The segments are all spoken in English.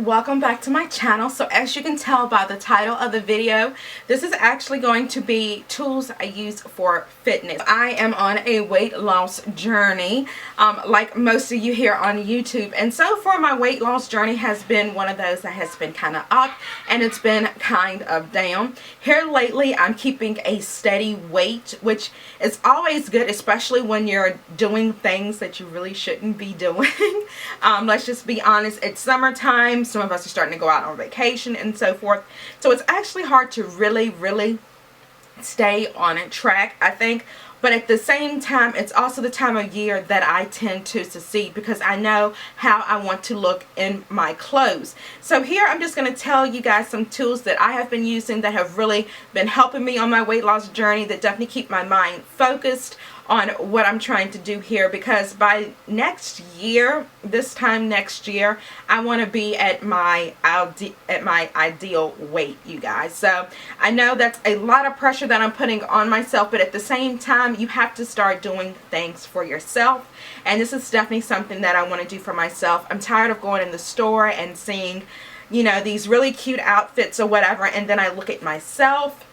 welcome back to my channel. So as you can tell by the title of the video, this is actually going to be tools I use for fitness. I am on a weight loss journey, like most of you here on YouTube, and so far my weight loss journey has been one of those that has been kind of up and it's been kind of down. Here lately I'm keeping a steady weight, which is always good, especially when you're doing things that you really shouldn't be doing. Let's just be honest, it's summertime, some of us are starting to go out on vacation and so forth, so it's actually hard to really stay on track, I think. But at the same time, it's also the time of year that I tend to succeed because I know how I want to look in my clothes. So here I'm just going to tell you guys some tools that I have been using that have really been helping me on my weight loss journey, that definitely keep my mind focused on what I'm trying to do here, because by next year, this time next year, I want to be at my ideal weight, you guys. So I know that's a lot of pressure that I'm putting on myself, but at the same time, you have to start doing things for yourself, and this is definitely something that I want to do for myself. I'm tired of going in the store and seeing, you know, these really cute outfits or whatever, and then I look at myself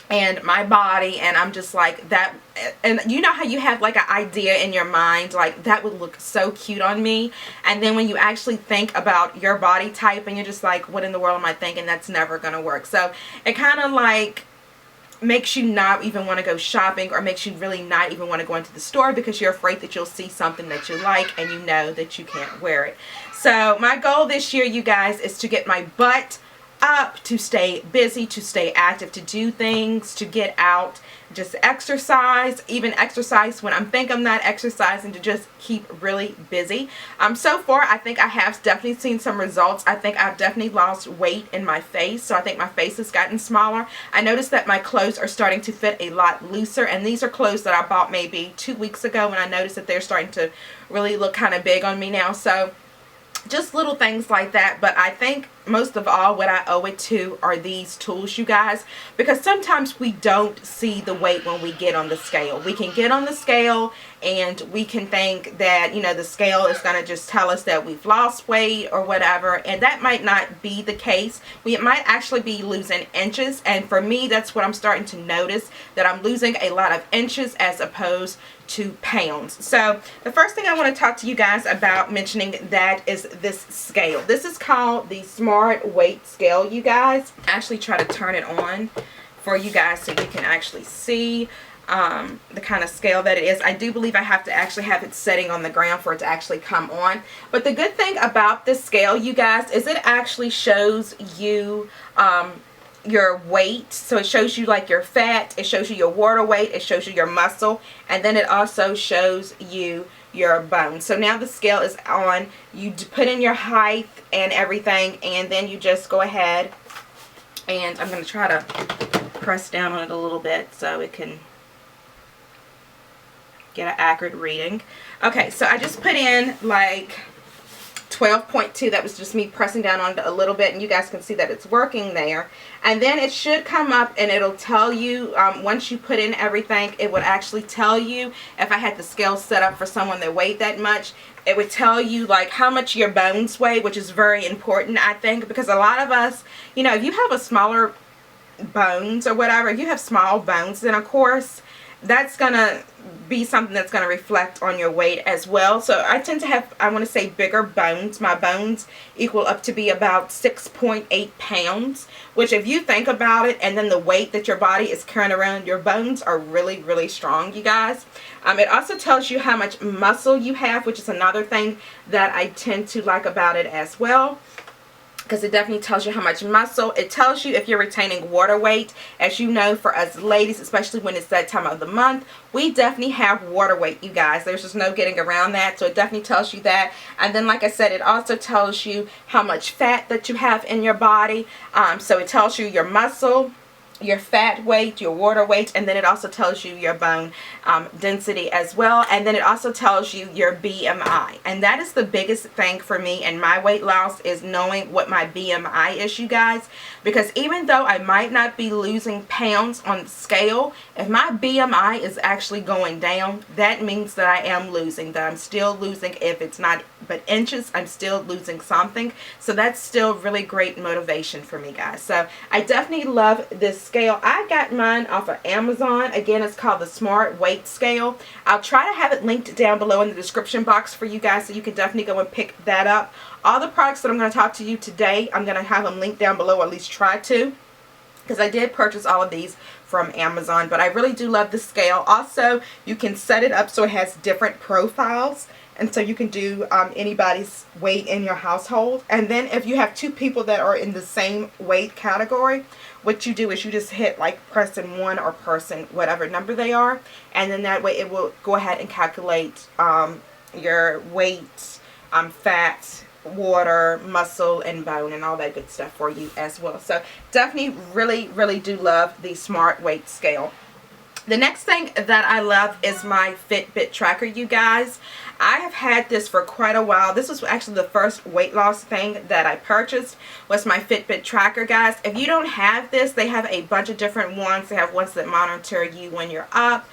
and my body and I'm just like, that, and you know how you have like an idea in your mind, like that would look so cute on me, and then when you actually think about your body type and you're just like, what in the world am I thinking? That's never gonna work. So it kind of like makes you not even want to go shopping, or makes you really not even want to go into the store because you're afraid that you'll see something that you like and you know that you can't wear it. So my goal this year, you guys, is to get my butt up, to stay busy, to stay active, to do things, to get out, just exercise, even exercise when I'm think I'm not exercising, to just keep really busy. So far I think I have definitely seen some results. I think I've definitely lost weight in my face, so I think my face has gotten smaller. I noticed that my clothes are starting to fit a lot looser, and these are clothes that I bought maybe 2 weeks ago, and I noticed that they're starting to really look kind of big on me now. So just little things like that. But I think most of all what I owe it to are these tools, you guys, because sometimes we don't see the weight when we get on the scale. We can get on the scale and we can think that, you know, the scale is going to just tell us that we've lost weight or whatever, and that might not be the case. We might actually be losing inches, and for me that's what I'm starting to notice, that I'm losing a lot of inches as opposed to pounds. So the first thing I want to talk to you guys about mentioning that is this scale. This is called the Smart Weight Scale, you guys. I actually try to turn it on for you guys so you can actually see the kind of scale that it is. I do believe I have to actually have it setting on the ground for it to actually come on. But the good thing about this scale, you guys, is it actually shows you your weight. So it shows you like your fat, it shows you your water weight, it shows you your muscle, and then it also shows you your bones. So now the scale is on. You put in your height and everything, and then you just go ahead, and I'm going to try to press down on it a little bit so it can get an accurate reading. Okay, so I just put in like 12.2. That was just me pressing down on it a little bit, and you guys can see that it's working there. And then it should come up and it'll tell you, once you put in everything, it would actually tell you, if I had the scale set up for someone that weighed that much, it would tell you like how much your bones weigh, which is very important, I think, because a lot of us, you know, if you have a smaller bones or whatever, if you have small bones, then of course that's gonna be something that's going to reflect on your weight as well. So I tend to have, I want to say, bigger bones. My bones equal up to be about 6.8 pounds, which if you think about it, and then the weight that your body is carrying around, your bones are really strong, you guys. It also tells you how much muscle you have, which is another thing that I tend to like about it as well, because it definitely tells you how much muscle. It tells you if you're retaining water weight. As you know, for us ladies, especially when it's that time of the month, we definitely have water weight, you guys. There's just no getting around that. So it definitely tells you that. And then, like I said, it also tells you how much fat that you have in your body. So it tells you your muscle, your fat weight, your water weight, and then it also tells you your bone density as well, and then it also tells you your BMI. And that is the biggest thing for me in my weight loss, is knowing what my BMI is, you guys, because even though I might not be losing pounds on the scale, if my BMI is actually going down, that means that I am losing, that I'm still losing if it's not but inches, I'm still losing something. So that's still really great motivation for me, guys. So I definitely love this scale. I got mine off of Amazon. Again, it's called the Smart Weight Scale. I'll try to have it linked down below in the description box for you guys, so you can definitely go and pick that up. All the products that I'm going to talk to you today, I'm going to have them linked down below, or at least try to, because I did purchase all of these from Amazon. But I really do love the scale. Also, you can set it up so it has different profiles, and so you can do anybody's weight in your household. And then if you have two people that are in the same weight category, what you do is you just hit like person 1 or person whatever number they are, and then that way it will go ahead and calculate your weight, fat, water, muscle, and bone, and all that good stuff for you as well. So definitely really do love the Smart Weight Scale. The next thing that I love is my Fitbit tracker, you guys. I have had this for quite a while. This was actually the first weight loss thing that I purchased, was my Fitbit tracker, guys. If you don't have this, they have a bunch of different ones. They have ones that monitor you when you're up,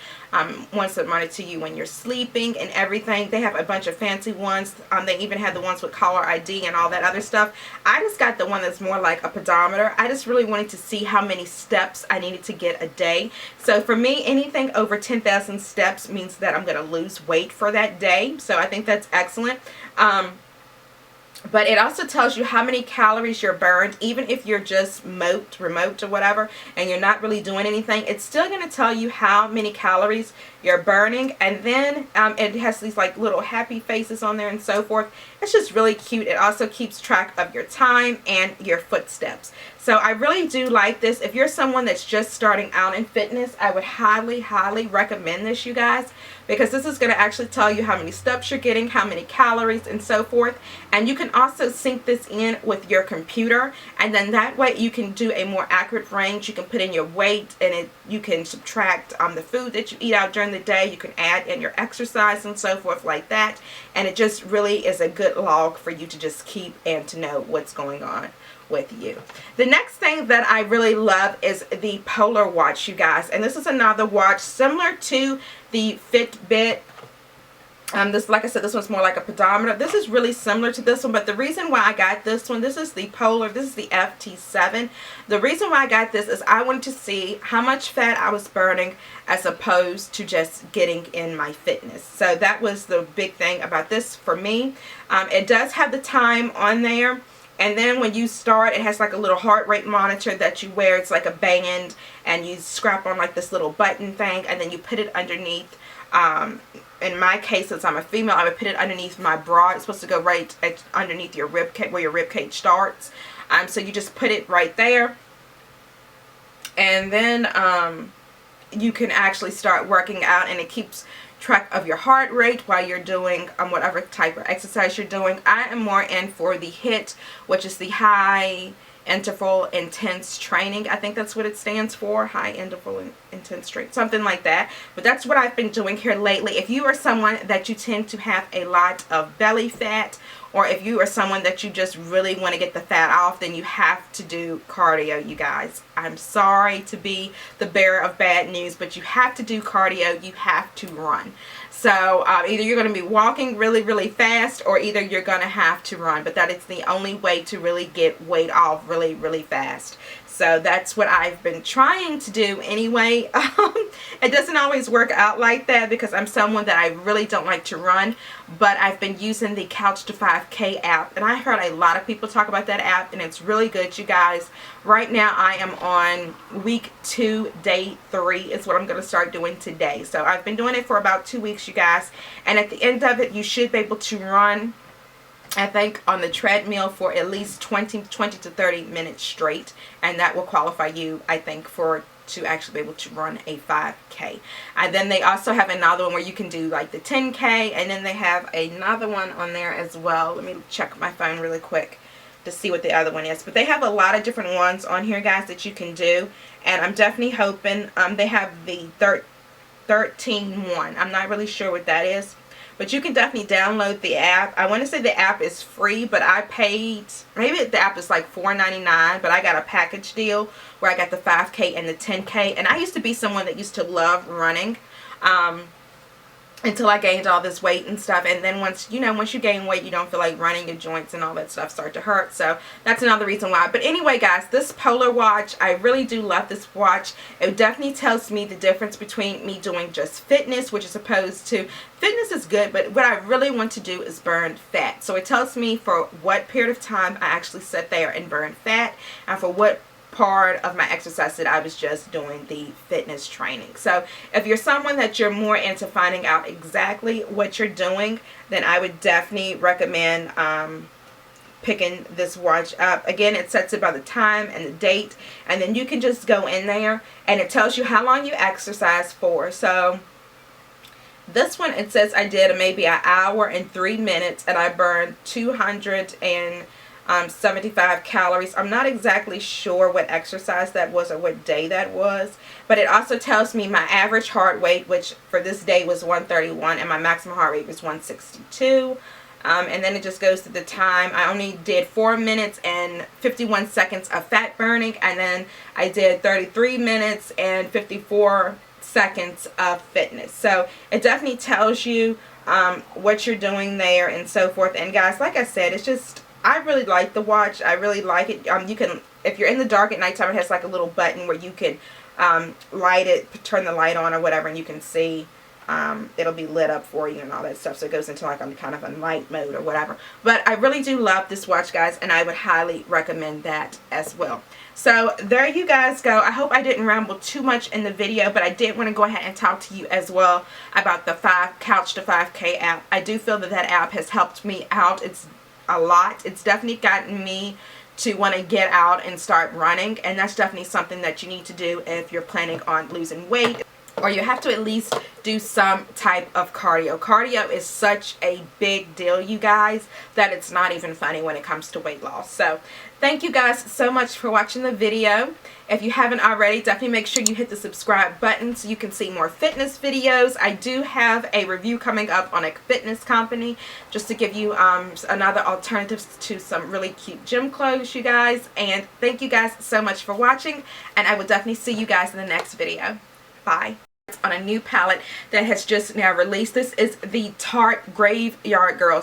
ones that monitor you when you're sleeping and everything. They have a bunch of fancy ones. They even have the ones with caller ID and all that other stuff. I just got the one that's more like a pedometer. I just really wanted to see how many steps I needed to get a day. So for me, anything over 10,000 steps means that I'm going to lose weight for that day. So I think that's excellent. But it also tells you how many calories you're burned, even if you're just remote or whatever, and you're not really doing anything. It's still going to tell you how many calories you're burning. And then it has these like little happy faces on there and so forth. It's just really cute. It also keeps track of your time and your footsteps. So I really do like this. If you're someone that's just starting out in fitness, I would highly recommend this, you guys, because this is going to actually tell you how many steps you're getting, how many calories, and so forth. And you can also sync this in with your computer, and then that way you can do a more accurate range. You can put in your weight, and you can subtract the food that you eat out during the day. You can add in your exercise and so forth like that. And it just really is a good log for you to just keep and to know what's going on with you. The next thing that I really love is the Polar watch, you guys. And this is another watch similar to the Fitbit. This, like I said, this one's more like a pedometer. This is really similar to this one, but the reason why I got this one, this is the Polar, this is the FT7. The reason why I got this is I wanted to see how much fat I was burning as opposed to just getting in my fitness. So that was the big thing about this for me. It does have the time on there. And then when you start, it has like a little heart rate monitor that you wear. It's like a band, and you scrap on like this little button thing, and then you put it underneath. In my case, since I'm a female, I would put it underneath my bra. It's supposed to go right underneath your rib cage, where your rib cage starts. So you just put it right there, and then you can actually start working out, and it keeps track of your heart rate while you're doing whatever type of exercise you're doing. I am more in for the HIIT, which is the high interval intense training. I think that's what it stands for, high interval intense training, something like that. But that's what I've been doing here lately. If you are someone that you tend to have a lot of belly fat, or if you are someone that you just really want to get the fat off, then you have to do cardio, you guys. I'm sorry to be the bearer of bad news, but you have to do cardio. You have to run. So either you're going to be walking really fast, or either you're going to have to run. But that is the only way to really get weight off really fast. So that's what I've been trying to do anyway. It doesn't always work out like that, because I'm someone that I really don't like to run. But I've been using the Couch to 5K app, and I heard a lot of people talk about that app, and it's really good, you guys. Right now I am on week 2, day 3 is what I'm going to start doing today. So I've been doing it for about 2 weeks, you guys. And at the end of it, you should be able to run, I think, on the treadmill for at least 20 to 30 minutes straight, and that will qualify you, I think, to actually be able to run a 5K. And then they also have another one where you can do like the 10K, and then they have another one on there as well. Let me check my phone really quick to see what the other one is. But they have a lot of different ones on here, guys, that you can do, and I'm definitely hoping they have the 13 one. I'm not really sure what that is. But you can definitely download the app. I want to say the app is free, but I paid, maybe the app is like $4.99, but I got a package deal where I got the 5K and the 10K. And I used to be someone that used to love running. until I gained all this weight and stuff. And then once you gain weight, you don't feel like running, your joints and all that stuff start to hurt. So that's another reason why. But anyway, guys, this Polar watch, I really do love this watch. It definitely tells me the difference between me doing just fitness, which is opposed to fitness is good, but what I really want to do is burn fat. So it tells me for what period of time I actually sit there and burn fat, and for what part of my exercise that I was just doing the fitness training. So if you're someone that you're more into finding out exactly what you're doing, then I would definitely recommend picking this watch up. Again, it sets it by the time and the date, and then you can just go in there and it tells you how long you exercise for. So this one, it says I did maybe an hour and 3 minutes and I burned 275 calories. I'm not exactly sure what exercise that was or what day that was, but it also tells me my average heart rate, which for this day was 131, and my maximum heart rate was 162. And then it just goes to the time. I only did 4 minutes and 51 seconds of fat burning, and then I did 33 minutes and 54 seconds of fitness. So it definitely tells you what you're doing there and so forth. And guys, like I said, it's just, I really like the watch. I really like it. You can, if you're in the dark at nighttime, it has like a little button where you can light it, turn the light on or whatever, and you can see it'll be lit up for you and all that stuff. So it goes into like a kind of a night mode or whatever. But I really do love this watch, guys, and I would highly recommend that as well. So there you guys go. I hope I didn't ramble too much in the video, but I did want to go ahead and talk to you as well about the Couch to 5K app. I do feel that that app has helped me out. It's a lot. It's definitely gotten me to want to get out and start running, and that's definitely something that you need to do if you're planning on losing weight, or you have to at least do some type of cardio. Cardio is such a big deal, you guys, that it's not even funny when it comes to weight loss. So thank you guys so much for watching the video. If you haven't already, definitely make sure you hit the subscribe button so you can see more fitness videos. I do have a review coming up on a fitness company, just to give you another alternative to some really cute gym clothes, you guys. And thank you guys so much for watching, and I will definitely see you guys in the next video. Bye. On a new palette that has just now released. This is the Tarte Graveyard Girl.